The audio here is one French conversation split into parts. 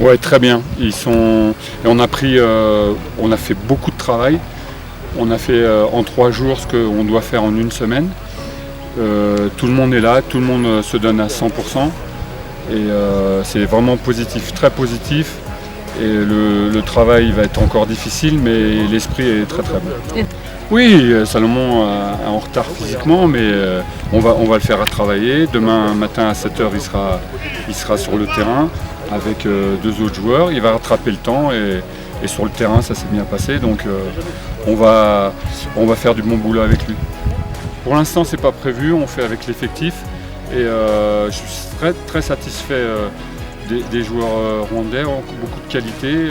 Ouais, très bien. Et on a fait beaucoup de travail. On a fait en 3 jours ce qu'on doit faire en une semaine. Tout le monde est là, tout le monde se donne à 100%. Et c'est vraiment positif, très positif. Et le travail va être encore difficile, mais l'esprit est très très bon. Oui, Salomon est en retard physiquement, mais on va le faire à travailler. Demain matin à 7h, il sera sur le terrain avec 2 autres joueurs. Il va rattraper le temps et sur le terrain, ça s'est bien passé. Donc on va faire du bon boulot avec lui. Pour l'instant, c'est pas prévu, on fait avec l'effectif. Et je suis très, très satisfait des joueurs rwandais, beaucoup de qualité.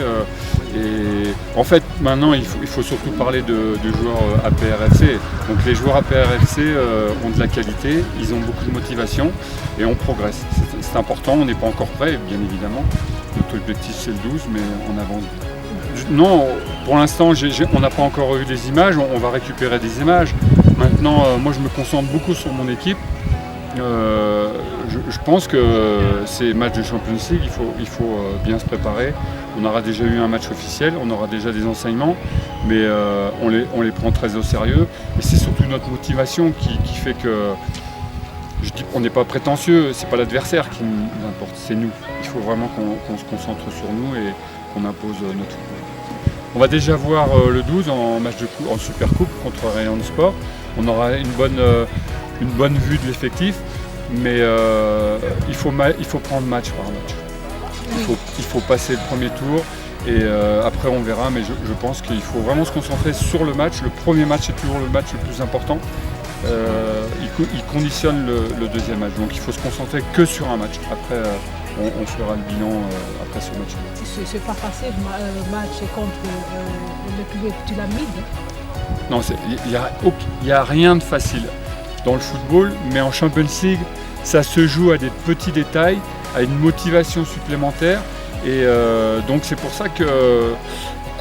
Et en fait, maintenant, il faut surtout parler de joueurs APRFC. Donc les joueurs APRFC ont de la qualité, ils ont beaucoup de motivation et on progresse. C'est important, on n'est pas encore prêt, bien évidemment. Notre objectif, c'est le 12, mais on avance. Non, pour l'instant, on n'a pas encore eu des images, on va récupérer des images. Maintenant, moi, je me concentre beaucoup sur mon équipe. Je pense que ces matchs de Champions League, il faut bien se préparer. On aura déjà eu un match officiel, on aura déjà des enseignements, mais on les prend très au sérieux. Et c'est surtout notre motivation qui fait que, je dis, on n'est pas prétentieux, c'est pas l'adversaire qui nous importe, c'est nous. Il faut vraiment qu'on se concentre sur nous et qu'on impose notre football. On va déjà voir le 12 en Super Coupe contre Rayon Sport. On aura une bonne vue de l'effectif, mais il faut prendre match par match. Il faut passer le premier tour et après on verra, mais je pense qu'il faut vraiment se concentrer sur le match. Le premier match est toujours le match le plus important. Il conditionne le deuxième match, donc il faut se concentrer que sur un match. Après on fera le bilan après ce match. C'est pas facile le match contre le club Tulamide. Non, il n'y a rien de facile dans le football, mais en Champions League, ça se joue à des petits détails, à une motivation supplémentaire. Et donc c'est pour ça que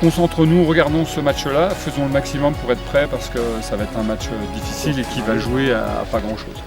concentrons-nous, regardons ce match-là, faisons le maximum pour être prêts parce que ça va être un match difficile et qui va jouer à pas grand-chose.